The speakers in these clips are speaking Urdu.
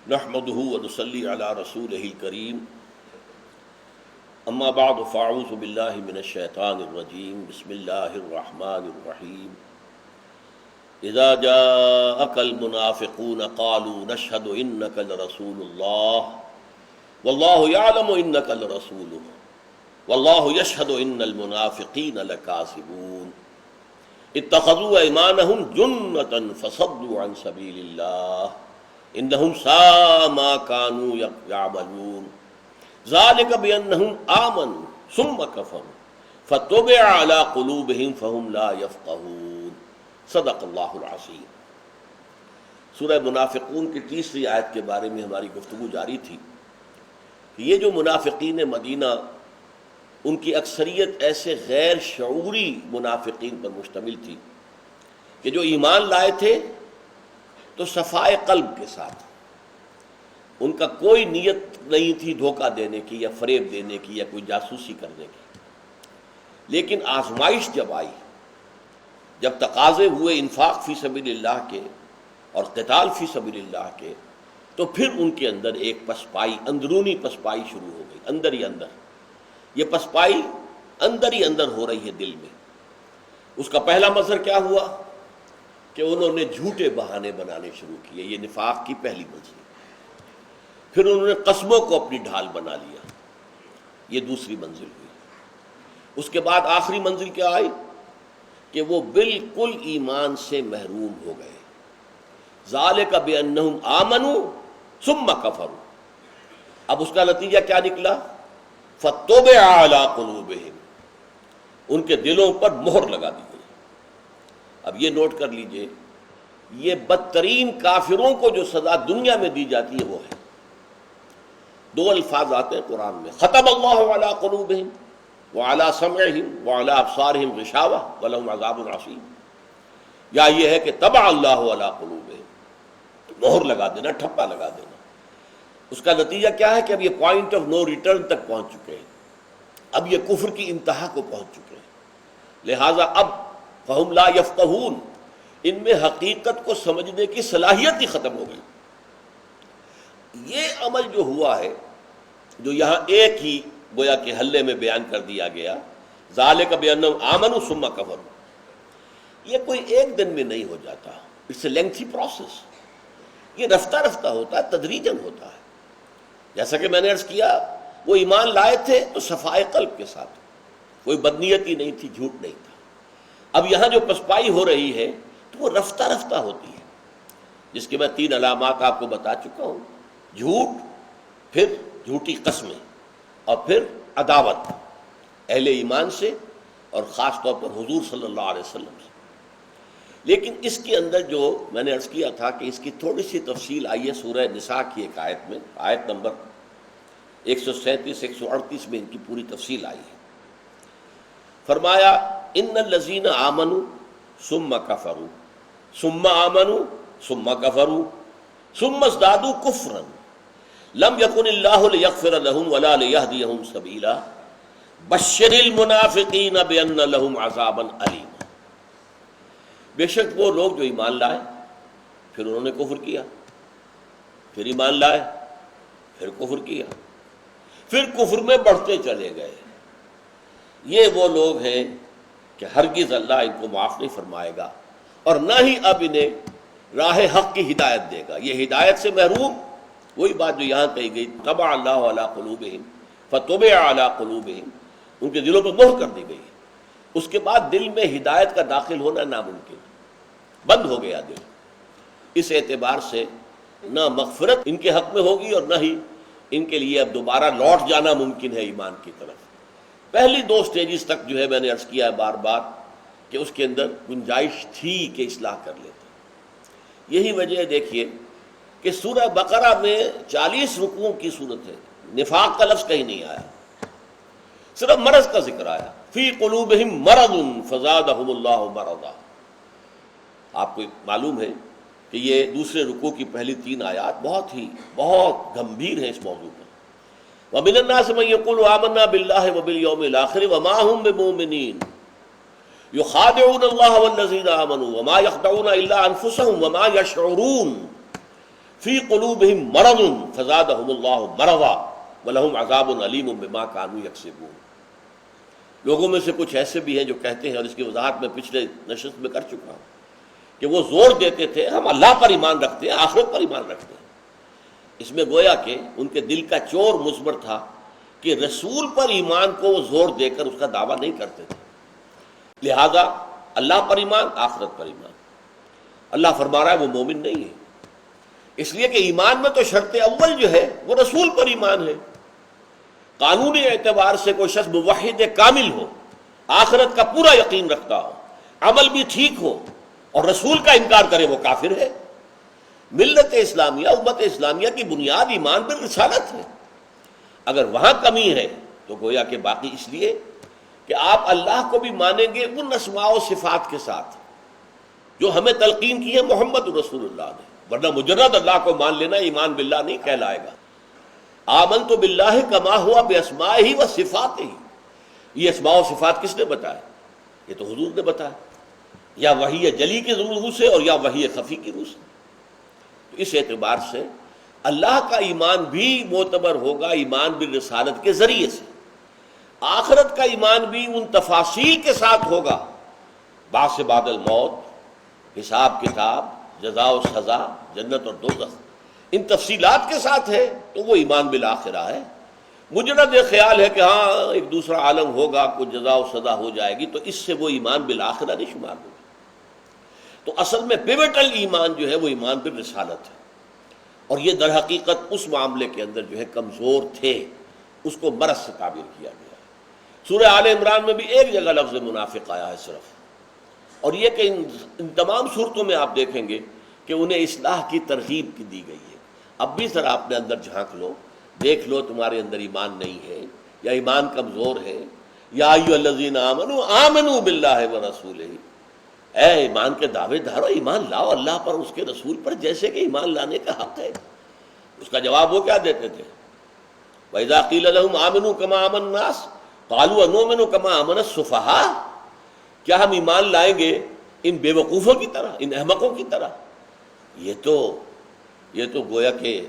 نحمده ونصلي على رسوله الكريم اما بعد فاعوذ بالله من الشيطان الرجيم بسم الله الرحمن الرحيم اذا جاءك المنافقون قالوا نشهد انك لرسول الله والله يعلم انك لرسوله والله يشهد ان المنافقين لكاذبون اتخذوا ايمانهم جنة فصدوا عن سبيل الله انہم ساء ما كانوا يعملون ذلك بانہم آمنوا ثم كفروا فطبع على قلوبهم فهم لا يفقهون صدق اللہ العظیم۔ سورہ منافقون کی تیسری آیت کے بارے میں ہماری گفتگو جاری تھی کہ یہ جو منافقین مدینہ، ان کی اکثریت ایسے غیر شعوری منافقین پر مشتمل تھی کہ جو ایمان لائے تھے تو صفائے قلب کے ساتھ، ان کا کوئی نیت نہیں تھی دھوکہ دینے کی یا فریب دینے کی یا کوئی جاسوسی کرنے کی، لیکن آزمائش جب آئی، جب تقاضے ہوئے انفاق فی سبیل اللہ کے اور قتال فی سبیل اللہ کے، تو پھر ان کے اندر ایک پسپائی، اندرونی پسپائی شروع ہو گئی، اندر ہی اندر یہ پسپائی اندر ہی اندر ہو رہی ہے دل میں۔ اس کا پہلا مظہر کیا ہوا کہ انہوں نے جھوٹے بہانے بنانے شروع کیے، یہ نفاق کی پہلی منزل۔ پھر انہوں نے قسموں کو اپنی ڈھال بنا لیا، یہ دوسری منزل ہوئی۔ اس کے بعد آخری منزل کیا آئی کہ وہ بالکل ایمان سے محروم ہو گئے۔ ذالک بانہم آمنوا ثم کفروا، اب اس کا نتیجہ کیا نکلا؟ فطبع علی قلوبہم، ان کے دلوں پر مہر لگا دی گئی۔ اب یہ نوٹ کر لیجئے، یہ بدترین کافروں کو جو سزا دنیا میں دی جاتی ہے وہ ہے، دو الفاظ آتے ہیں قرآن میں، ختم اللہ علی قلوبہم وعلی سمعہم وعلی ابصارہم غشاوہ ولہم عذاب عظیم، یا یہ ہے کہ طبع اللہ علی قلوبہم، مہر لگا دینا، ٹھپا لگا دینا۔ اس کا نتیجہ کیا ہے کہ اب یہ پوائنٹ آف نو ریٹرن تک پہنچ چکے ہیں، اب یہ کفر کی انتہا کو پہنچ چکے ہیں، لہٰذا اب فہم لا یفقہون، ان میں حقیقت کو سمجھنے کی صلاحیت ہی ختم ہو گئی۔ یہ عمل جو ہوا ہے، جو یہاں ایک ہی گویا کہ حلے میں بیان کر دیا گیا، ذالک بانہم آمنوا ثم کفروا، یہ کوئی ایک دن میں نہیں ہو جاتا، اٹس اے لینتھی پروسیس، یہ رفتہ رفتہ ہوتا ہے، تدریجاً ہوتا ہے۔ جیسا کہ میں نے عرض کیا، وہ ایمان لائے تھے تو صفائے قلب کے ساتھ، کوئی بدنیتی نہیں تھی، جھوٹ نہیں تھا۔ اب یہاں جو پسپائی ہو رہی ہے تو وہ رفتہ رفتہ ہوتی ہے، جس کے میں 3 علامات آپ کو بتا چکا ہوں، جھوٹ، پھر جھوٹی قسمیں، اور پھر عداوت اہل ایمان سے اور خاص طور پر حضور صلی اللہ علیہ وسلم سے۔ لیکن اس کے اندر جو میں نے عرض کیا تھا کہ اس کی تھوڑی سی تفصیل آئی ہے سورہ نساء کی ایک آیت میں، آیت نمبر 137 138 میں ان کی پوری تفصیل آئی ہے۔ فرمایا ان الذین آمنوا ثم کفروا ثم آمنوا ثم کفروا ثم ازدادوا کفرا لم یکن اللہ لیغفر لهم ولا لیہدیہم سبیلا بشر المنافقین بان لهم عذابا الیما۔ بے شک وہ لوگ جو ایمان لائے، پھر انہوں نے کفر کیا، پھر ایمان لائے، پھر کفر کیا، پھر کفر میں بڑھتے چلے گئے، یہ وہ لوگ ہیں کہ ہرگز اللہ ان کو معاف نہیں فرمائے گا، اور نہ ہی اب انہیں راہ حق کی ہدایت دے گا۔ یہ ہدایت سے محروم، وہی بات جو یہاں کہی گئی، طبع اللہ علی قلوبہم فطبع علی قلوبہم، ان کے دلوں پر مہر کر دی گئی، اس کے بعد دل میں ہدایت کا داخل ہونا ناممکن، بند ہو گیا دل۔ اس اعتبار سے نہ مغفرت ان کے حق میں ہوگی اور نہ ہی ان کے لیے اب دوبارہ لوٹ جانا ممکن ہے ایمان کی طرف۔ پہلی 2 سٹیجز تک جو ہے میں نے عرض کیا ہے بار بار کہ اس کے اندر گنجائش تھی کہ اصلاح کر لیتے۔ یہی وجہ ہے دیکھیے کہ سورہ بقرہ میں 40 رکوعوں کی صورت ہے، نفاق کا لفظ کہیں نہیں آیا، صرف مرض کا ذکر آیا، فی قلوبہم مرض فزادہم اللہ مرضا۔ آپ کو معلوم ہے کہ یہ دوسرے رکوع کی پہلی 3 آیات بہت گمبھیر ہیں اس موضوع پر۔ وَمِنَ النَّاسِ مَن يَقُولُ آمَنَّا بِاللَّهِ وَبِالْيَوْمِ الْآخِرِ وَمَا هُم بِمُؤْمِنِينَ يُخَادِعُونَ اللَّهَ وَالَّذِينَ آمَنُوا وَمَا يَخْدَعُونَ إِلَّا أَنفُسَهُمْ وَمَا يَشْعُرُونَ فی قلوبہم مرض فزادہم اللہ مرضا ولہم عذاب علیم بما کانوا یکسبون۔ لوگوں میں سے کچھ ایسے بھی ہیں جو کہتے ہیں، اور اس کی وضاحت میں پچھلے نشست میں کر چکا ہوں، کہ وہ زور دیتے تھے ہم اللہ پر ایمان رکھتے ہیں، آخرت پر ایمان رکھتے ہیں۔ اس میں گویا کہ ان کے دل کا چور مثمر تھا کہ رسول پر ایمان کو وہ زور دے کر اس کا دعویٰ نہیں کرتے تھے، لہذا اللہ پر ایمان، آخرت پر ایمان۔ اللہ فرما رہا ہے وہ مومن نہیں ہے، اس لیے کہ ایمان میں تو شرط اول جو ہے وہ رسول پر ایمان ہے۔ قانونی اعتبار سے کوئی شخص موحد کامل ہو، آخرت کا پورا یقین رکھتا ہو، عمل بھی ٹھیک ہو، اور رسول کا انکار کرے، وہ کافر ہے۔ ملت اسلامیہ، امت اسلامیہ کی بنیاد ایمان بالرسالت ہے۔ اگر وہاں کمی ہے تو گویا کہ باقی اس لیے کہ آپ اللہ کو بھی مانیں گے ان اسماء و صفات کے ساتھ جو ہمیں تلقین کی ہے محمد رسول اللہ نے، ورنہ مجرد اللہ کو مان لینا ایمان باللہ نہیں کہلائے گا۔ آمنت باللہ کما ہوا باسمائہ و صفاتہ، یہ اسماء و صفات کس نے بتایا؟ یہ تو حضور نے بتایا، یا وحی جلی کی روح سے اور یا وحی خفی کی روح سے۔ تو اس اعتبار سے اللہ کا ایمان بھی معتبر ہوگا ایمان بالرسالت کے ذریعے سے، آخرت کا ایمان بھی ان تفاصیل کے ساتھ ہوگا، بعث بعد الموت، حساب کتاب، جزا و سزا، جنت اور دوزخ، ان تفصیلات کے ساتھ ہے تو وہ ایمان بالآخرہ ہے۔ مجرد یہ خیال ہے کہ ہاں ایک دوسرا عالم ہوگا، کچھ جزا و سزا ہو جائے گی، تو اس سے وہ ایمان بالآخرہ نہیں شمار ہوگا۔ تو اصل میں پیوٹل ایمان جو ہے وہ ایمان بالرسالت ہے، اور یہ در حقیقت اس معاملے کے اندر جو ہے کمزور تھے، اس کو مرض سے تعبیر کیا گیا ہے۔ سورہ آل عمران میں بھی ایک جگہ لفظ منافق آیا ہے صرف، اور یہ کہ ان تمام صورتوں میں آپ دیکھیں گے کہ انہیں اصلاح کی ترغیب کی دی گئی ہے۔ اب بھی ذرا اپنے اندر جھانک لو، دیکھ لو تمہارے اندر ایمان نہیں ہے یا ایمان کمزور ہے۔ یا ایھا الذین آمنوا آمنوا باللہ ورسولہ، اے ایمان کے دعوے دارو، ایمان لاؤ اللہ پر، اس کے رسول پر، جیسے کہ ایمان لانے کا حق ہے۔ اس کا جواب وہ کیا دیتے تھے؟ وَإِذَا قِيلَ لَهُمْ آمِنُوا كَمَا آمَنَ النَّاسُ قَالُوا أَنُؤْمِنُ كَمَا آمَنَ السُّفَهَاءُ، کیا ہم ایمان لائیں گے ان بے وقوفوں کی طرح، ان احمقوں کی طرح؟ یہ تو گویا کہ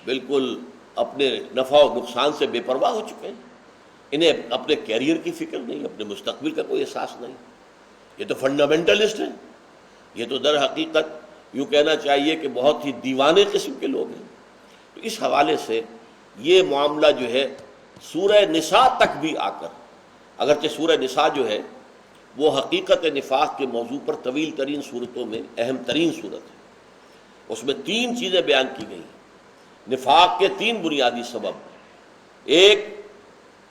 بالکل اپنے نفع و نقصان سے بے پرواہ ہو چکے ہیں، انہیں اپنے کیریئر کی فکر نہیں، اپنے مستقبل کا کوئی احساس نہیں۔ یہ تو فنڈامنٹلسٹ ہیں، یہ تو در حقیقت یوں کہنا چاہیے کہ بہت ہی دیوانے قسم کے لوگ ہیں۔ تو اس حوالے سے یہ معاملہ جو ہے سورہ نساء تک بھی آ کر، اگرچہ سورہ نساء جو ہے وہ حقیقت نفاق کے موضوع پر طویل ترین صورتوں میں اہم ترین صورت ہے، اس میں 3 چیزیں بیان کی گئی ہیں، نفاق کے 3 بنیادی سبب۔ ایک،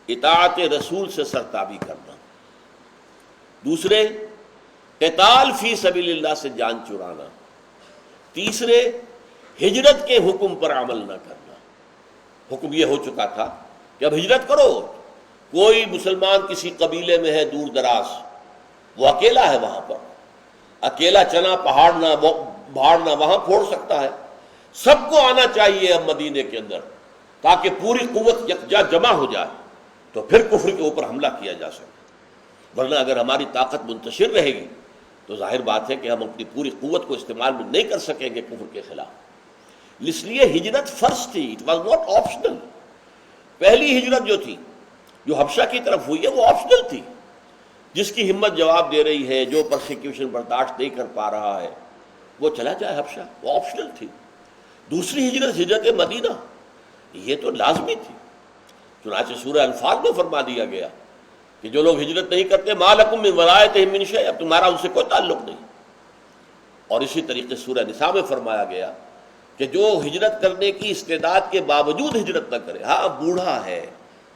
اطاعت رسول سے سرتابی کرنا، دوسرے، قتال فی سبیل اللہ سے جان چرانا، تیسرے، ہجرت کے حکم پر عمل نہ کرنا۔ حکم یہ ہو چکا تھا کہ اب ہجرت کرو، کوئی مسلمان کسی قبیلے میں ہے دور دراز، وہ اکیلا ہے، وہاں پر اکیلا چنا پہاڑنا وہاں پھوڑ سکتا ہے، سب کو آنا چاہیے اب مدینے کے اندر، تاکہ پوری قوت یکجا جمع ہو جائے تو پھر کفر کے اوپر حملہ کیا جا سکے۔ ورنہ اگر ہماری طاقت منتشر رہے گی تو ظاہر بات ہے کہ ہم اپنی پوری قوت کو استعمال نہیں کر سکیں گے کفر کے خلاف۔ اس لیے ہجرت فرض تھی، اٹ واز ناٹ آپشنل۔ پہلی ہجرت جو تھی، جو حبشہ کی طرف ہوئی ہے، وہ آپشنل تھی۔ جس کی ہمت جواب دے رہی ہے، جو پرسیکیوشن برداشت نہیں کر پا رہا ہے، وہ چلا جائے حبشہ، وہ آپشنل تھی۔ دوسری ہجرت، ہجرت مدینہ، یہ تو لازمی تھی۔ چنانچہ سورہ انفال میں فرما دیا گیا کہ جو لوگ ہجرت نہیں کرتے، ما لکم من ولایتہم من شیء، اب تمہارا ان سے کوئی تعلق نہیں۔ اور اسی طریقے سورہ نساء میں فرمایا گیا کہ جو ہجرت کرنے کی استعداد کے باوجود ہجرت نہ کرے، ہاں بوڑھا ہے،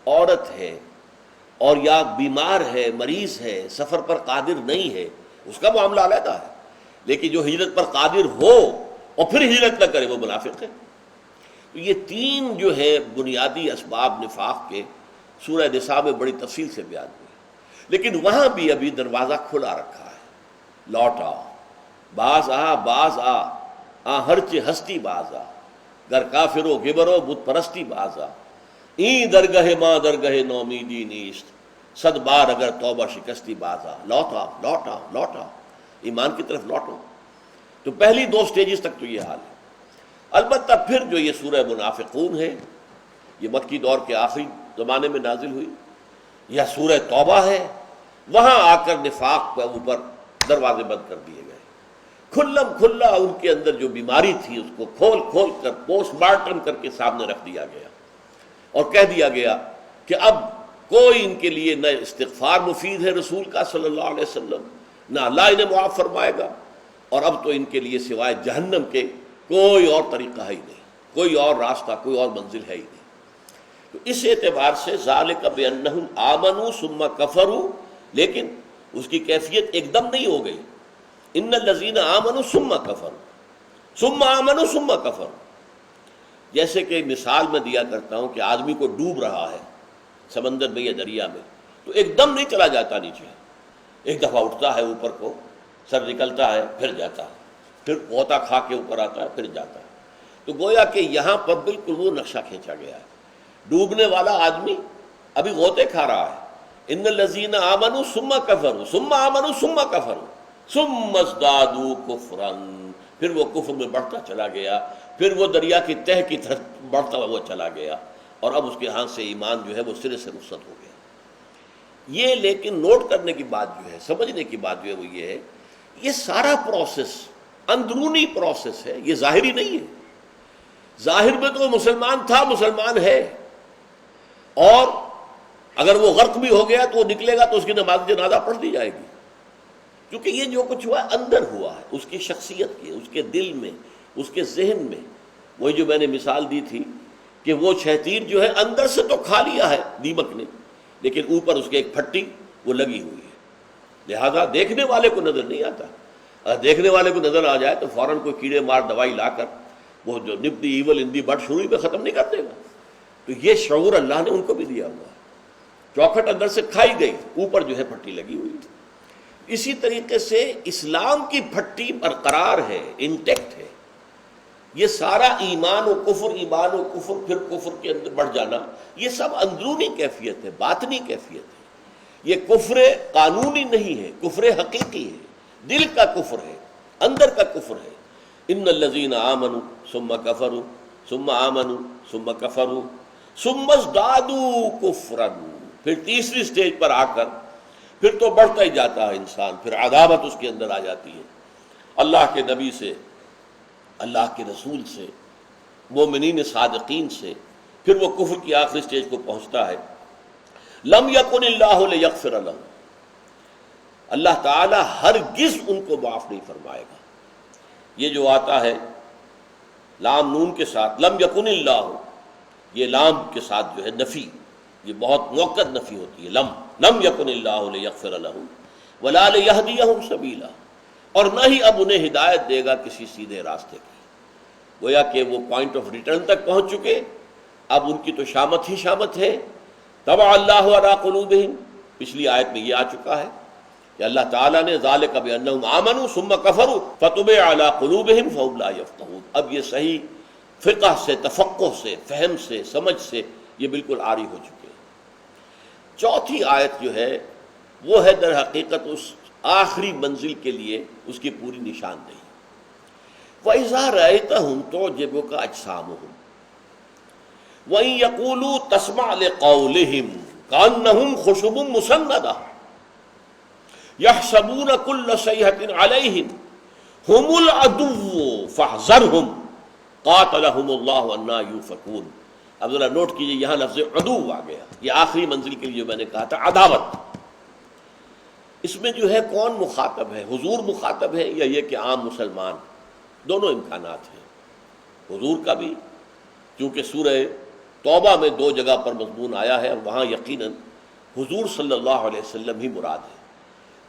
عورت ہے، اور یا بیمار ہے، مریض ہے، سفر پر قادر نہیں ہے، اس کا معاملہ علیحدہ ہے، لیکن جو ہجرت پر قادر ہو اور پھر ہجرت نہ کرے، وہ منافق ہے۔ تو یہ 3 جو ہے بنیادی اسباب نفاق کے سورہ نساء میں بڑی تفصیل سے بیان ہوئے، لیکن وہاں بھی ابھی دروازہ کھلا رکھا ہے، لوٹ آ، باز آ ہرچ ہستی باز آ، گر کافر و گبر و بت پرستی باز آ، این درگہ ماں درگہ نومیدی نیست، 100 بار اگر توبہ شکستی باز آ، لوٹ آ، ایمان کی طرف لوٹو۔ تو پہلی 2 سٹیجز تک تو یہ حال ہے۔ البتہ پھر جو یہ سورہ منافقون ہے، یہ مکی دور کے آخری زمانے میں نازل ہوئی، یا سورہ توبہ ہے، وہاں آ کر نفاق کے اوپر دروازے بند کر دیے گئے، کھلم کھلا ان کے اندر جو بیماری تھی اس کو کھول کھول کر پوسٹ مارٹم کر کے سامنے رکھ دیا گیا، اور کہہ دیا گیا کہ اب کوئی ان کے لیے نہ استغفار مفید ہے رسول کا صلی اللہ علیہ وسلم، نہ اللہ انہیں معاف فرمائے گا، اور اب تو ان کے لیے سوائے جہنم کے کوئی اور طریقہ ہے ہی نہیں، کوئی اور راستہ، کوئی اور منزل ہے ہی نہیں۔ تو اس اعتبار سے ذالک بانہم آمنوا ثم کفروا، لیکن اس کی کیفیت ایک دم نہیں ہو گئی، ان الذین آمنوا ثم کفروا ثم آمنوا ثم کفروا۔ جیسے کہ مثال میں دیا کرتا ہوں کہ آدمی کو ڈوب رہا ہے سمندر میں یا دریا میں، تو ایک دم نہیں چلا جاتا نیچے، ایک دفعہ اٹھتا ہے اوپر کو، سر نکلتا ہے، پھر جاتا ہے، پھر غوطہ کھا کے اوپر آتا ہے، پھر جاتا ہے۔ تو گویا کہ یہاں پر بالکل وہ نقشہ کھینچا گیا ہے، ڈوبنے والا آدمی ابھی غوطے کھا رہا ہے، ان الذین آمنوا ثم کفروا ثم آمنوا ثم کفروا ثم ازدادوا کفرا، پھر وہ کفر میں بڑھتا چلا گیا، پھر وہ دریا کی تہہ کی طرف بڑھتا ہوا چلا گیا، اور اب اس کے ہاتھ سے ایمان جو ہے وہ سرے سے رخصت ہو گیا۔ یہ لیکن نوٹ کرنے کی بات جو ہے، سمجھنے کی بات جو ہے وہ یہ ہے، یہ سارا پروسیس اندرونی پروسیس ہے، یہ ظاہری نہیں ہے۔ ظاہر میں تو وہ مسلمان تھا، مسلمان ہے، اور اگر وہ غرق بھی ہو گیا تو وہ نکلے گا تو اس کی نماز جنازہ پڑھ دی جائے گی، کیونکہ یہ جو کچھ ہوا ہے اندر ہوا ہے، اس کی شخصیت کے، اس کے دل میں، اس کے ذہن میں۔ وہی جو میں نے مثال دی تھی کہ وہ شہتیر جو ہے اندر سے تو کھا لیا ہے دیمک نے، لیکن اوپر اس کے ایک پھٹی وہ لگی ہوئی ہے، لہذا دیکھنے والے کو نظر نہیں آتا۔ اگر دیکھنے والے کو نظر آ جائے تو فوراً کوئی کیڑے مار دوائی لا کر وہ جو نپ دی ایول ان دی بٹ شروع میں ختم نہیں کر دے گا۔ تو یہ شعور اللہ نے ان کو بھی دیا ہوا ہے، چوکھٹ اندر سے کھائی گئی، اوپر جو ہے پھٹی لگی ہوئی ہے۔ اسی طریقے سے اسلام کی پھٹی برقرار ہے، انٹیکٹ ہے۔ یہ سارا ایمان و کفر، ایمان و کفر، پھر کفر کے اندر بڑھ جانا، یہ سب اندرونی کیفیت ہے، باطنی کیفیت ہے۔ یہ کفر قانونی نہیں ہے، کفر حقیقی ہے، دل کا کفر ہے، اندر کا کفر ہے۔ ان الذین آمنوا ثم کفروا ثم آمنوا ثم کفروا ثم ازدادوا کفرا، پھر تیسری سٹیج پر آ کر پھر تو بڑھتا ہی جاتا ہے انسان، پھر عداوت اس کے اندر آ جاتی ہے اللہ کے نبی سے، اللہ کے رسول سے، مومنین صادقین سے، پھر وہ کفر کی آخری سٹیج کو پہنچتا ہے۔ لم یکن اللہ لیغفر لہم، اللہ تعالی ہرگز ان کو معاف نہیں فرمائے گا۔ یہ جو آتا ہے لام نون کے ساتھ، لم یکن اللہ، یہ لام کے ساتھ جو ہے نفی، یہ بہت موقت نفی ہوتی ہے، لم یکن اللہ لیغفر لہم ولا لیہدیہم سبیلا، اور نہ ہی اب انہیں ہدایت دے گا کسی سیدھے راستے کی۔ گویا کہ وہ پوائنٹ آف ریٹرن تک پہنچ چکے، اب ان کی تو شامت ہی شامت ہے۔ طبع اللہ علی قلوبہم، پچھلی آیت میں یہ آ چکا ہے کہ اللہ تعالیٰ نے ذالک بانہم آمنوا ثم کفروا فطبع علی قلوبہم فہم لا یفقہون، اب یہ صحیح فقہ سے، تفقہ سے، فہم سے، سمجھ سے یہ بالکل عاری ہو چکے۔ چوتھی آیت جو ہے وہ ہے در حقیقت اس آخری منزل کے لیے اس کی پوری نشاندہی۔ وَإِذَا رَأَيْتَهُمْ تُعْجِبُكَ أَجْسَامُهُمْ وَإِن يَقُولُوا تَسْمَعْ لِقَوْلِهِمْ كَأَنَّهُمْ خُشُبٌ مُّسَنَّدَةٌ يَحْسَبُونَ كُلَّ صَيْحَةٍ عَلَيْهِمْ هُمُ الْعَدُوُّ فَاحْذَرْهُمْ قَاتَلَهُمُ اللَّهُ أَنَّىٰ يُؤْفَكُونَ۔ اب ذرا نوٹ کیجئے، یہاں لفظ عدو آ گیا، یہ آخری منزل کے لیے جو میں نے کہا تھا عداوت۔ اس میں جو ہے کون مخاطب ہے؟ حضور مخاطب ہے یا یہ کہ عام مسلمان؟ دونوں امکانات ہیں۔ حضور کا بھی، کیونکہ سورہ توبہ میں دو جگہ پر مضمون آیا ہے اور وہاں یقیناً حضور صلی اللہ علیہ وسلم ہی مراد ہے،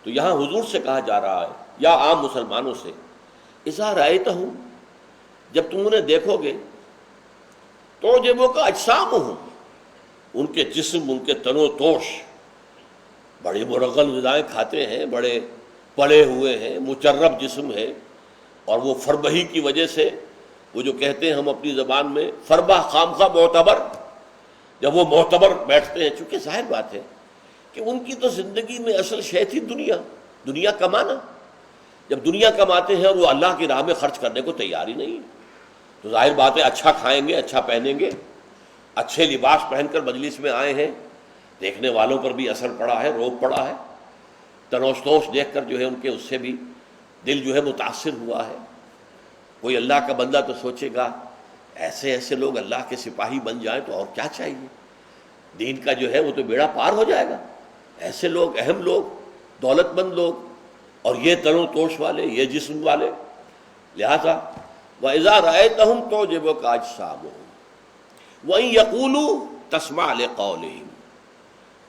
تو یہاں حضور سے کہا جا رہا ہے یا عام مسلمانوں سے۔ اذا رأیتہم، جب تم انہیں دیکھو گے، تعجبک اجسامہم، ان کے جسم، ان کے تن و توش، بڑے مرغل غذائیں کھاتے ہیں، بڑے پڑے ہوئے ہیں، مچرب جسم ہے، اور وہ فربہی کی وجہ سے، وہ جو کہتے ہیں ہم اپنی زبان میں فربہ خامخواہ معتبر، جب وہ معتبر بیٹھتے ہیں، چونکہ ظاہر بات ہے کہ ان کی تو زندگی میں اصل شے تھی دنیا کمانا۔ جب دنیا کماتے ہیں اور وہ اللہ کی راہ میں خرچ کرنے کو تیار ہی نہیں، تو ظاہر بات ہے اچھا کھائیں گے، اچھا پہنیں گے، اچھے لباس پہن کر مجلس میں آئے ہیں، دیکھنے والوں پر بھی اثر پڑا ہے، روب پڑا ہے، تنوش توش دیکھ کر جو ہے ان کے اس سے بھی دل جو ہے متاثر ہوا ہے۔ کوئی اللہ کا بندہ تو سوچے گا ایسے ایسے لوگ اللہ کے سپاہی بن جائیں تو اور کیا چاہیے، دین کا جو ہے وہ تو بیڑا پار ہو جائے گا۔ ایسے لوگ، اہم لوگ، دولت مند لوگ، اور یہ تنو توش والے، یہ جسم والے۔ لہذا وَإِذَا رَأَيْتَهُمْ تُعْجِبُكَ أَجْسَامُهُمْ وَإِن يَقُولُوا تَسْمَعْ لِقَوْلِهِمْ،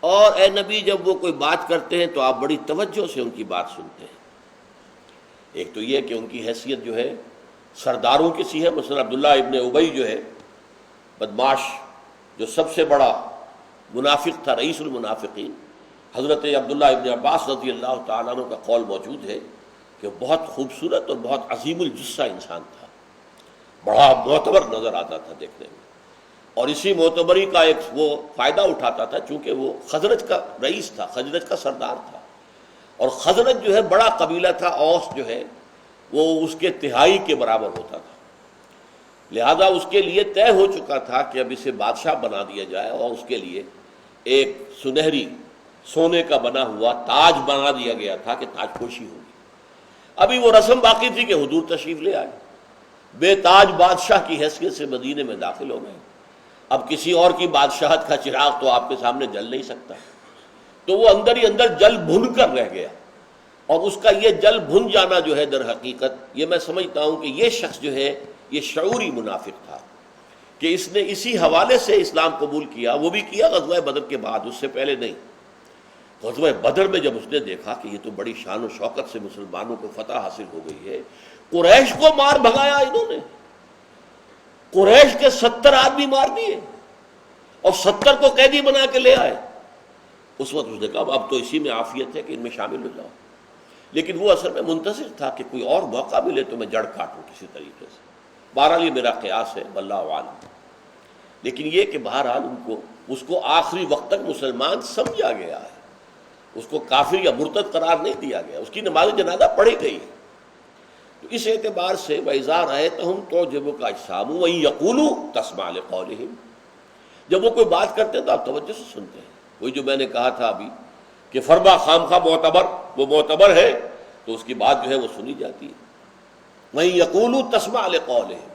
اور اے نبی جب وہ کوئی بات کرتے ہیں تو آپ بڑی توجہ سے ان کی بات سنتے ہیں۔ ایک تو یہ کہ ان کی حیثیت جو ہے سرداروں کی سی ہے، مثلا عبداللہ ابن ابی جو ہے بدماش، جو سب سے بڑا منافق تھا، رئیس المنافقین، حضرت عبداللہ ابن عباس رضی اللہ تعالیٰ عنہ کا قول موجود ہے کہ بہت خوبصورت اور بہت عظیم الجثہ انسان تھا، بڑا معتبر نظر آتا تھا دیکھنے میں، اور اسی معتبری کا ایک وہ فائدہ اٹھاتا تھا چونکہ وہ خزرج کا رئیس تھا، خزرج کا سردار تھا، اور خزرج جو ہے بڑا قبیلہ تھا، اوس جو ہے وہ اس کے تہائی کے برابر ہوتا تھا، لہذا اس کے لیے طے ہو چکا تھا کہ اب اسے بادشاہ بنا دیا جائے، اور اس کے لیے ایک سنہری سونے کا بنا ہوا تاج بنا دیا گیا تھا کہ تاج پوشی ہوگی۔ ابھی وہ رسم باقی تھی کہ حضور تشریف لے آئے، بے تاج بادشاہ کی حیثیت سے مدینے میں داخل ہو گئے۔ اب کسی اور کی بادشاہت کا چراغ تو آپ کے سامنے جل نہیں سکتا، تو وہ اندر ہی اندر جل بھن کر رہ گیا، اور اس کا یہ جل بھن جانا جو ہے در حقیقت یہ میں سمجھتا ہوں کہ یہ شخص جو ہے یہ شعوری منافق تھا کہ اس نے اسی حوالے سے اسلام قبول کیا، وہ بھی کیا غزوہ بدر کے بعد، اس سے پہلے نہیں۔ غزوہ بدر میں جب اس نے دیکھا کہ یہ تو بڑی شان و شوکت سے مسلمانوں کو فتح حاصل ہو گئی ہے، قریش کو مار بھگایا انہوں نے، قریش کے 70 آدمی مار دیے اور 70 کو قیدی بنا کے لے آئے۔ اس وقت اس نے کہا اب تو اسی میں عافیت ہے کہ ان میں شامل ہو جاؤ، لیکن وہ اصل میں منتظر تھا کہ کوئی اور موقع ملے تو میں جڑ کاٹوں کسی طریقے سے۔ بہرحال یہ میرا قیاس ہے، واللہ عالم، لیکن یہ کہ بہرحال اس کو آخری وقت تک مسلمان سمجھا گیا ہے، اس کو کافر یا مرتد قرار نہیں دیا گیا، اس کی نماز جنازہ پڑھی گئی ہے۔ تو اس اعتبار سے وَإِذَا رَأَيْتَهُمْ تُعْجِبُكَ أَجْسَامُهُمْ وَإِن يَقُولُوا تَسْمَعْ لِقَوْلِهِمْ، جب وہ کوئی بات کرتے ہیں تو آپ توجہ سے سنتے ہیں۔ وہی جو میں نے کہا تھا ابھی کہ فرما خامخواہ معتبر، وہ معتبر ہے تو اس کی بات جو ہے وہ سنی جاتی ہے۔ وَإِن يَقُولُوا تَسْمَعْ لِقَوْلِهِمْ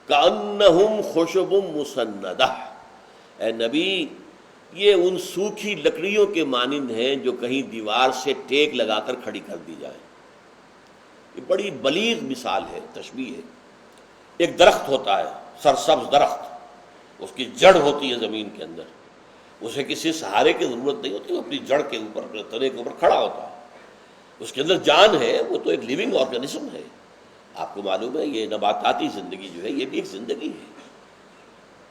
كَأَنَّهُمْ خُشُبٌ مُّسَنَّدَةٌ، اے نبی یہ ان سوکھی لکڑیوں کے مانند ہیں جو کہیں دیوار سے ٹیک لگا کر کھڑی کر دی جائیں۔ یہ بڑی بلیغ مثال ہے، تشبیہ ہے۔ ایک درخت ہوتا ہے، سرسبز درخت، اس کی جڑ ہوتی ہے زمین کے اندر، اسے کسی سہارے کی ضرورت نہیں ہوتی، وہ اپنی جڑ کے اوپر، تنے کے اوپر کھڑا ہوتا ہے، اس کے اندر جان ہے، وہ تو ایک لیونگ آرگنزم ہے۔ آپ کو معلوم ہے یہ نباتاتی زندگی جو ہے یہ بھی ایک زندگی ہے،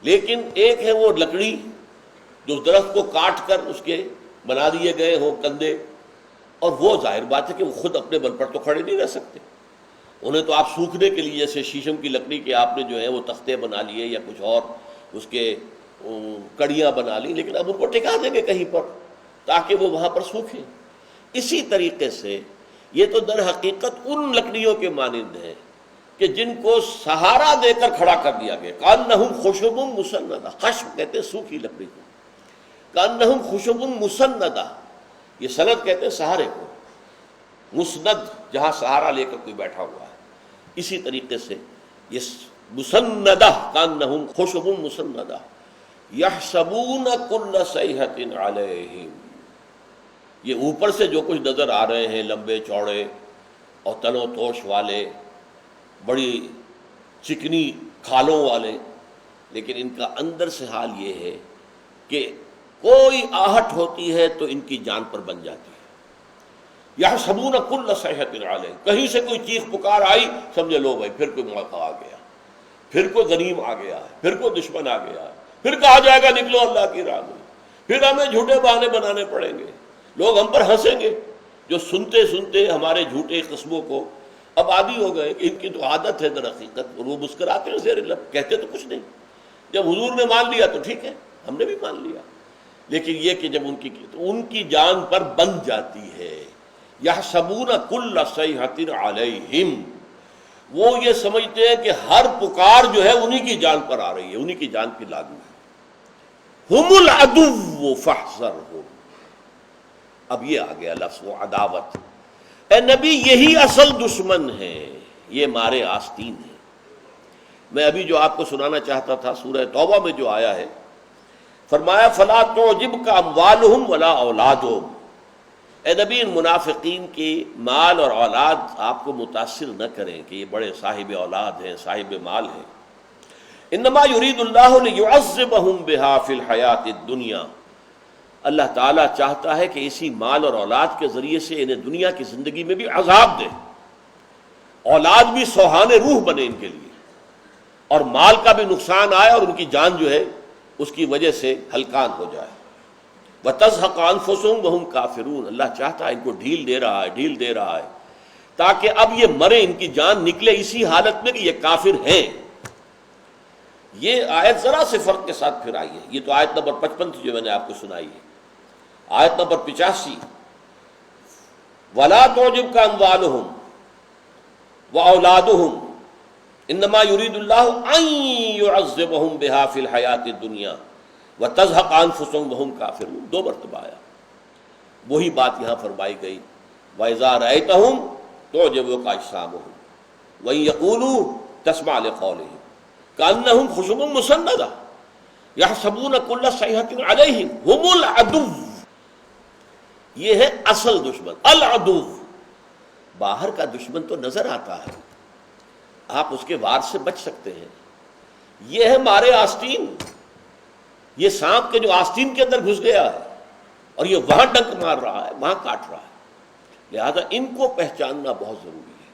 لیکن ایک ہے وہ لکڑی جو درخت کو کاٹ کر اس کے بنا دیے گئے ہوں کندے، اور وہ ظاہر بات ہے کہ وہ خود اپنے بل پر تو کھڑے نہیں رہ سکتے، انہیں تو آپ سوکھنے کے لیے جیسے شیشم کی لکڑی کے آپ نے جو ہے وہ تختے بنا لیے یا کچھ اور اس کے کڑیاں بنا لی، لیکن اب ان کو ٹکا دیں گے کہیں پر تاکہ وہ وہاں پر سوکھیں۔ اسی طریقے سے یہ تو در حقیقت ان لکڑیوں کے مانند ہیں کہ جن کو سہارا دے کر کھڑا کر دیا گیا۔ کأنہم خشب مسندہ، خشب کہتے ہیں سوکھی لکڑی کو، کأنہم خشب مسندہ، یہ سند کہتے ہیں سہارے کو، مسند جہاں سہارا لے کر کوئی بیٹھا ہوا ہے، اسی طریقے سے یہ مسندہ، کأنہم خشب مسندہ یحسبون کل صیحۃ علیہم، یہ اوپر سے جو کچھ نظر آ رہے ہیں لمبے چوڑے اور تن و توش والے، بڑی چکنی کھالوں والے، لیکن ان کا اندر سے حال یہ ہے کہ کوئی آہٹ ہوتی ہے تو ان کی جان پر بن جاتی ہے۔ یحسبون کل صیحۃ علیہم، کہیں سے کوئی چیخ پکار آئی سمجھے لو بھائی پھر کوئی موقع آ گیا، پھر کوئی غنیم آ گیا ہے، پھر کوئی دشمن آ گیا ہے، پھر کہا جائے گا نکلو اللہ کی راہ میں، پھر ہمیں جھوٹے بہانے بنانے پڑیں گے، لوگ ہم پر ہنسیں گے۔ جو سنتے سنتے ہمارے جھوٹے قسموں کو اب عادی ہو گئے کہ ان کی تو عادت ہے در حقیقت، اور وہ مسکراتے ہیں زیر لب، کہتے تو کچھ نہیں۔ جب حضور نے مان لیا تو ٹھیک ہے، ہم نے بھی مان لیا، لیکن یہ کہ جب ان کی جان پر بن جاتی ہے۔ یحسبون کل صیحۃ علیہم وہ یہ سمجھتے ہیں کہ ہر پکار جو ہے انہی کی جان پر آ رہی ہے، انہی کی جان پہ لاگو ہے۔ ہم العدو فاحذرہم، اب یہ آ گیا لفظ وہ عداوت۔ اے نبی یہی اصل دشمن ہے، یہ مارے آستین ہے۔ میں ابھی جو آپ کو سنانا چاہتا تھا سورہ توبہ میں جو آیا ہے، فرمایا فلا تعجبک اموالہم ولا اولادہم، اے نبی ان منافقین کی مال اور اولاد آپ کو متاثر نہ کریں کہ یہ بڑے صاحب اولاد ہیں، صاحب مال ہیں۔ انما یرید اللہ لیعذبہم بہا فی الحیات الدنیا، اللہ تعالیٰ چاہتا ہے کہ اسی مال اور اولاد کے ذریعے سے انہیں دنیا کی زندگی میں بھی عذاب دے، اولاد بھی سوہان روح بنے ان کے لیے، اور مال کا بھی نقصان آئے اور ان کی جان جو ہے اس کی وجہ سے ہلکان ہو جائے۔ وَتَزْهَقَ أَنفُسُهُمْ وَهُمْ كَافِرُونَ، اللہ چاہتا ہے ان کو ڈھیل دے رہا ہے تاکہ اب یہ مرے، ان کی جان نکلے اسی حالت میں کہ یہ کافر ہیں۔ یہ آیت ذرا سے فرق کے ساتھ پھر آئی ہے، یہ تو آیت نمبر 55 تھی جو میں نے آپ کو سنائی ہے۔ آیت نمبر 85 وَلَا تُعْجِبْكَ أَمْوَالُهُمْ وَأَوْلَادُهُمْ إِنَّمَا يُرِيدُ اللَّهُ أَن يُعَذِّبَهُمْ بِهَا فِي الْحَيَاةِ الدُّنْيَا وَتَزْهَقَ أَنفُسُهُمْ وَهُمْ كَافِرُونَ، دو مرتبہ آیا، وہی بات یہاں فرمائی گئی۔ وَإِذَا رَأَيْتَهُمْ تُعْجِبُكَ أَجْسَامُهُمْ وَإِن يَقُولُوا تَسْمَعْ لِقَوْلِهِمْ كَأَنَّهُمْ خُشُبٌ مُّسَنَّدَةٌ يَحْسَبُونَ كُلَّ صَيْحَةٍ عَلَيْهِمْ هُمُ الْعَدُوُّ، یہ ہے اصل دشمن العدو۔ باہر کا دشمن تو نظر آتا ہے، آپ اس کے وار سے بچ سکتے ہیں، یہ ہے مارے آستین، یہ سانپ کے جو آستین کے اندر گھس گیا ہے اور یہ وہاں ڈنک مار رہا ہے، وہاں کاٹ رہا ہے، لہذا ان کو پہچاننا بہت ضروری ہے۔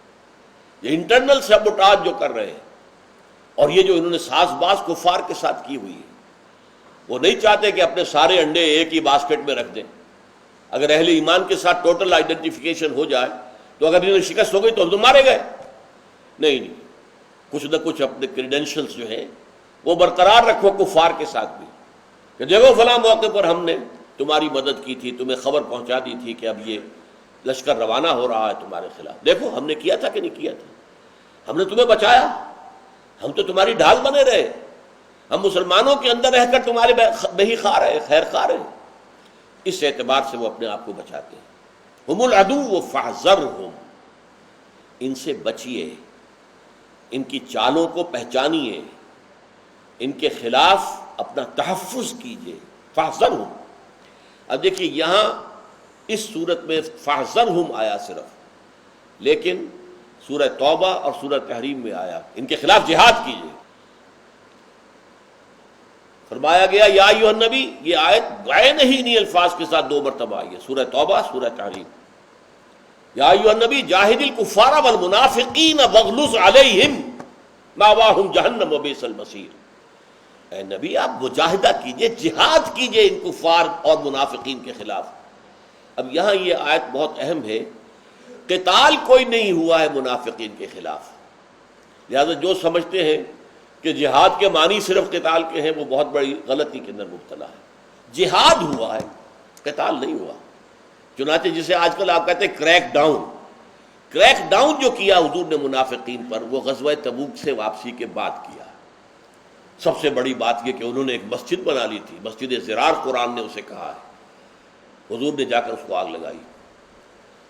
یہ انٹرنل سیبوٹاج جو کر رہے ہیں اور یہ جو انہوں نے ساز باز کفار کے ساتھ کی ہوئی ہے، وہ نہیں چاہتے کہ اپنے سارے انڈے ایک ہی باسکٹ میں رکھ دیں۔ اگر اہل ایمان کے ساتھ ٹوٹل آئیڈینٹیفیکیشن ہو جائے تو اگر انہیں شکست ہو گئی تو ہم تو مارے گئے، نہیں، کچھ نہ کچھ اپنے کریڈینشلز جو ہیں وہ برقرار رکھو کفار کے ساتھ بھی، کہ دیکھو فلاں موقع پر ہم نے تمہاری مدد کی تھی، تمہیں خبر پہنچا دی تھی کہ اب یہ لشکر روانہ ہو رہا ہے تمہارے خلاف، دیکھو ہم نے کیا تھا کہ نہیں کیا تھا، ہم نے تمہیں بچایا، ہم تو تمہاری ڈھال بنے رہے، ہم مسلمانوں کے اندر رہ کر تمہارے بہی خواہ رہے، خیر خواہ رہے۔ اس اعتبار سے وہ اپنے آپ کو بچاتے ہیں۔ ہم العدو فاحذرہم، ان سے بچیے، ان کی چالوں کو پہچانیے، ان کے خلاف اپنا تحفظ کیجیے۔ فاحذرہم، اب دیکھیے یہاں اس صورت میں فاحذرہم آیا صرف، لیکن سورہ توبہ اور سورہ تحریم میں آیا ان کے خلاف جہاد کیجیے۔ فرمایا گیا یا ایھا النبی، یہ آیت بعین ہی انہی الفاظ کے ساتھ دو مرتبہ آئی ہے، سورہ توبہ، سورہ تحریم۔ یا ایھا النبی جاہد الکفار والمنافقین واغلظ علیہم مأواہم جہنم وبئس المصیر، اے نبی آپ مجاہدہ کیجئے، جہاد کیجئے ان کفار اور منافقین کے خلاف۔ اب یہاں یہ آیت بہت اہم ہے، قتال کوئی نہیں ہوا ہے منافقین کے خلاف، لہذا جو سمجھتے ہیں کہ جہاد کے معنی صرف قتال کے ہیں وہ بہت بڑی غلطی کے اندر مبتلا ہے۔ جہاد ہوا ہے، قتال نہیں ہوا، چنانچہ جسے آج کل آپ کہتے ہیں کریک ڈاؤن جو کیا حضور نے منافقین پر، وہ غزوہ تبوک سے واپسی کے بعد کیا۔ سب سے بڑی بات یہ کہ انہوں نے ایک مسجد بنا لی تھی، مسجد زرار قرآن نے اسے کہا ہے، حضور نے جا کر اس کو آگ لگائی۔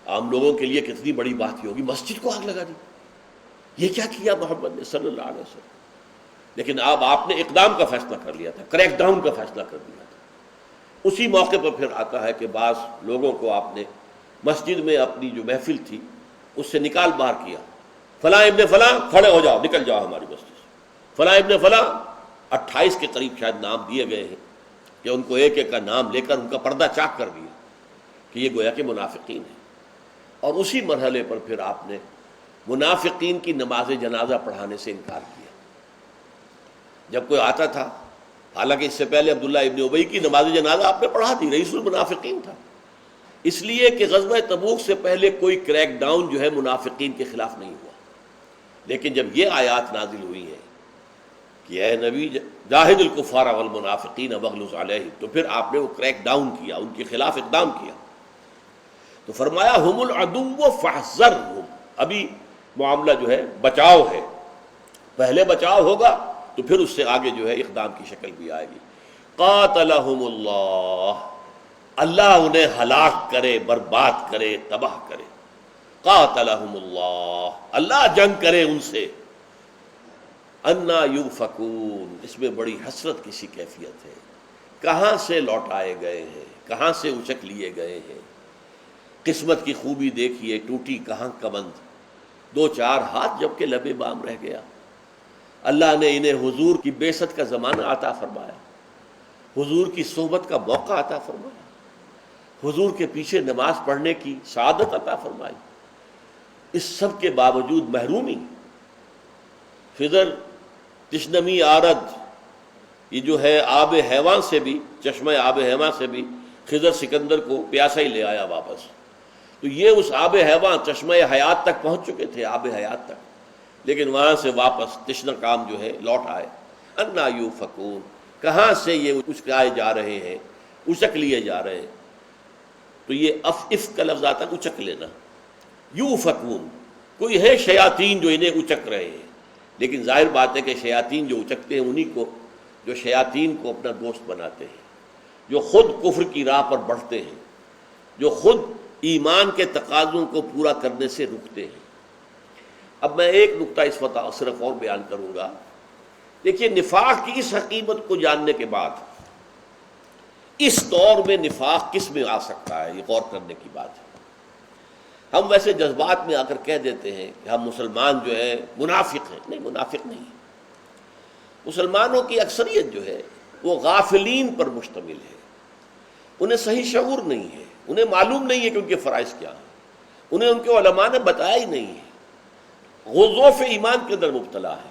عام لوگوں کے لیے کتنی بڑی بات یہ ہوگی، مسجد کو آگ لگا دی، یہ کیا کیا محمد نے صلی اللہ علیہ وسلم، لیکن اب آپ نے اقدام کا فیصلہ کر لیا تھا، کریک ڈاؤن کا فیصلہ کر دیا تھا۔ اسی موقع پر پھر آتا ہے کہ بعض لوگوں کو آپ نے مسجد میں اپنی جو محفل تھی اس سے نکال باہر کیا، فلاں ابن فلاں کھڑے ہو جاؤ، نکل جاؤ ہماری مسجد سے، فلاں ابن فلاں 28 کے قریب شاید نام دیے گئے ہیں کہ ان کو ایک ایک کا نام لے کر ان کا پردہ چاک کر دیا کہ یہ گویا کہ منافقین ہیں۔ اور اسی مرحلے پر پھر آپ نے منافقین کی نماز جنازہ پڑھانے سے انکار کیا۔ جب کوئی آتا تھا، حالانکہ اس سے پہلے عبداللہ ابن ابی کی نماز جنازہ آپ نے پڑھا تھی، رئیس المنافقین تھا، اس لیے کہ غزوہ تبوک سے پہلے کوئی کریک ڈاؤن جو ہے منافقین کے خلاف نہیں ہوا۔ لیکن جب یہ آیات نازل ہوئی ہیں کہ اے نبی جاہد الکفار والمنافقین واغلظ علیہم، تو پھر آپ نے وہ کریک ڈاؤن کیا، ان کے خلاف اقدام کیا۔ تو فرمایا ہم العدو فاحذرہم، ابھی معاملہ جو ہے بچاؤ ہے، پہلے بچاؤ ہوگا تو پھر اس سے آگے جو ہے اقدام کی شکل بھی آئے گی۔ قاتلہم اللہ، اللہ انہیں ہلاک کرے، برباد کرے، تباہ کرے۔ قاتلہم اللہ، اللہ جنگ کرے ان سے۔ انا یؤفکون، اس میں بڑی حسرت کی سی کیفیت ہے، کہاں سے لوٹائے گئے ہیں، کہاں سے اچک لیے گئے ہیں۔ قسمت کی خوبی دیکھیے، ٹوٹی کہاں کمند، دو چار ہاتھ جب کہ لبے بام رہ گیا۔ اللہ نے انہیں حضور کی بعثت کا زمانہ عطا فرمایا، حضور کی صحبت کا موقع عطا فرمایا، حضور کے پیچھے نماز پڑھنے کی سعادت عطا فرمائی۔ اس سب کے باوجود محرومی، خضر تشنمی آرد، یہ جو ہے آب حیوان سے بھی، چشمہ آب حیوان سے بھی خضر سکندر کو پیاسا ہی لے آیا واپس۔ تو یہ اس آب حیوان چشمہ حیات تک پہنچ چکے تھے، آب حیات تک، لیکن وہاں سے واپس تشنہ کام جو ہے لوٹ آئے۔ انا یؤفکون، کہاں سے یہ اچکائے جا رہے ہیں، اچک لیے جا رہے ہیں۔ تو یہ افک کا لفظ آتا ہے اچک لینا۔ یؤفکون، کوئی ہے شیاطین جو انہیں اچک رہے ہیں، لیکن ظاہر بات ہے کہ شیاطین جو اچکتے ہیں انہی کو، جو شیاطین کو اپنا دوست بناتے ہیں، جو خود کفر کی راہ پر بڑھتے ہیں، جو خود ایمان کے تقاضوں کو پورا کرنے سے رکتے ہیں۔ اب میں ایک نقطہ اس وقت صرف اور بیان کروں گا۔ دیکھیے، نفاق کی اس حقیقت کو جاننے کے بعد اس دور میں نفاق کس میں آ سکتا ہے، یہ غور کرنے کی بات ہے۔ ہم ویسے جذبات میں آ کر کہہ دیتے ہیں کہ ہم مسلمان جو ہے منافق ہیں، نہیں، منافق نہیں ہے۔ مسلمانوں کی اکثریت جو ہے وہ غافلین پر مشتمل ہے، انہیں صحیح شعور نہیں ہے، انہیں معلوم نہیں ہے کہ ان کے فرائض کیا ہیں، انہیں ان کے علماء نے بتایا ہی نہیں ہے، غضوف ایمان کے اندر مبتلا ہے۔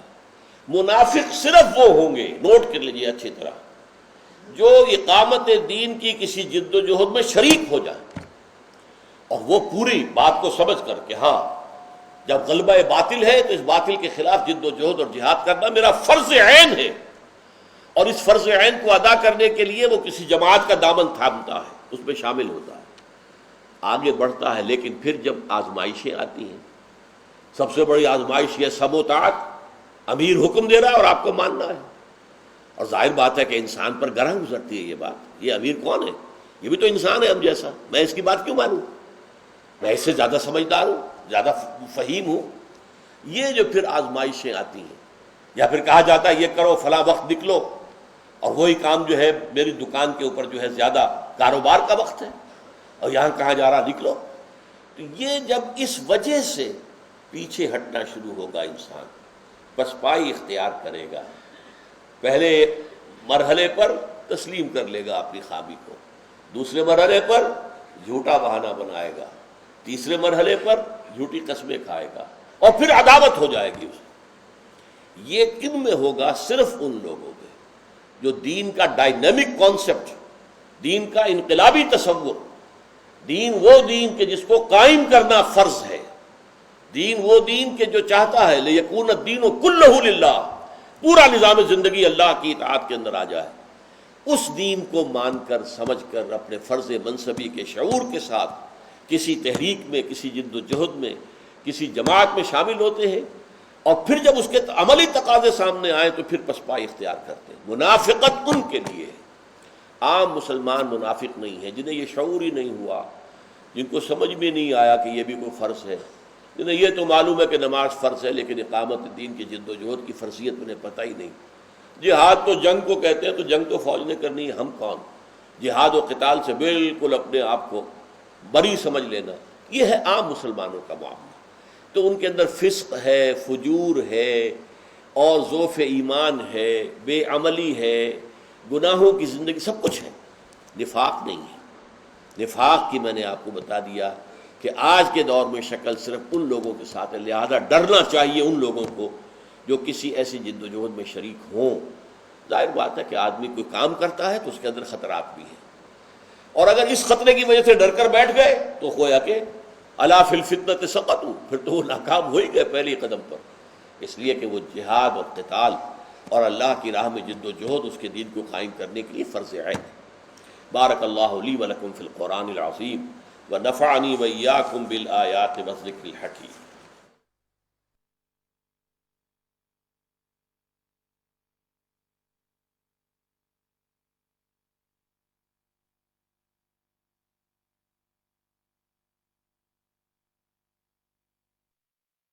منافق صرف وہ ہوں گے، نوٹ کر لیجیے اچھی طرح، جو اقامت دین کی کسی جد و جہد میں شریک ہو جائیں اور وہ پوری بات کو سمجھ کر کہ ہاں جب غلبہ باطل ہے تو اس باطل کے خلاف جد و جہد اور جہاد کرنا میرا فرض عین ہے، اور اس فرض عین کو ادا کرنے کے لیے وہ کسی جماعت کا دامن تھامتا ہے، اس میں شامل ہوتا ہے، آگے بڑھتا ہے۔ لیکن پھر جب آزمائشیں آتی ہیں، سب سے بڑی آزمائش یہ سب و طاعت، امیر حکم دے رہا ہے اور آپ کو ماننا ہے، اور ظاہر بات ہے کہ انسان پر گراں گزرتی ہے یہ بات، یہ امیر کون ہے، یہ بھی تو انسان ہے ہم جیسا، میں اس کی بات کیوں مانوں، میں اس سے زیادہ سمجھدار ہوں، زیادہ فہیم ہوں۔ یہ جو پھر آزمائشیں آتی ہیں، یا پھر کہا جاتا ہے یہ کرو فلاں وقت نکلو، اور وہی کام جو ہے میری دکان کے اوپر جو ہے زیادہ کاروبار کا وقت ہے، اور یہاں کہا جا رہا نکلو۔ تو یہ جب اس وجہ سے پیچھے ہٹنا شروع ہوگا انسان، پسپائی اختیار کرے گا، پہلے مرحلے پر تسلیم کر لے گا اپنی خامی کو، دوسرے مرحلے پر جھوٹا بہانہ بنائے گا، تیسرے مرحلے پر جھوٹی قسمیں کھائے گا، اور پھر عداوت ہو جائے گی اسے۔ یہ کن میں ہوگا؟ صرف ان لوگوں میں جو دین کا ڈائنامک کانسیپٹ، دین کا انقلابی تصور، دین وہ دین کہ جس کو قائم کرنا فرض ہے، دین وہ دین کہ جو چاہتا ہے لیکون الدین کلہ للہ، پورا نظام زندگی اللہ کی اطاعت کے اندر آ جائے، اس دین کو مان کر سمجھ کر اپنے فرض منصبی کے شعور کے ساتھ کسی تحریک میں، کسی جد و جہد میں، کسی جماعت میں شامل ہوتے ہیں، اور پھر جب اس کے عملی تقاضے سامنے آئے تو پھر پسپائی اختیار کرتے ہیں۔ منافقت ان کے لیے، عام مسلمان منافق نہیں ہے، جنہیں یہ شعور ہی نہیں ہوا، جن کو سمجھ میں نہیں آیا کہ یہ بھی کوئی فرض ہے، جنہیں یہ تو معلوم ہے کہ نماز فرض ہے لیکن اقامت دین کی جد و جہد کی فرضیت انہیں پتہ ہی نہیں۔ جہاد تو جنگ کو کہتے ہیں، تو جنگ تو فوج نے کرنی ہے، ہم کون؟ جہاد و قتال سے بالکل اپنے آپ کو بری سمجھ لینا، یہ ہے عام مسلمانوں کا معاملہ۔ تو ان کے اندر فسق ہے، فجور ہے، اور ضعف ایمان ہے، بے عملی ہے، گناہوں کی زندگی، سب کچھ ہے، نفاق نہیں ہے۔ نفاق کی میں نے آپ کو بتا دیا کہ آج کے دور میں شکل صرف ان لوگوں کے ساتھ ہے، لہذا ڈرنا چاہیے ان لوگوں کو جو کسی ایسی جد و جہد میں شریک ہوں۔ ظاہر بات ہے کہ آدمی کوئی کام کرتا ہے تو اس کے اندر خطرات بھی ہیں، اور اگر اس خطرے کی وجہ سے ڈر کر بیٹھ گئے تو گویا کہ الا فی الفتنۃ سقطوا، پھر تو وہ ناکام ہو ہی گئے پہلے قدم پر۔ اس لیے کہ وہ جہاد اور قتال اور اللہ کی راہ میں جد و جہد اس کے دین کو قائم کرنے کے لیے فرض عین ہے۔ بارک اللہ لی ولکم فی القرآن العظیم ونفعنی وإیاکم بالآیات والذکر الحکیم۔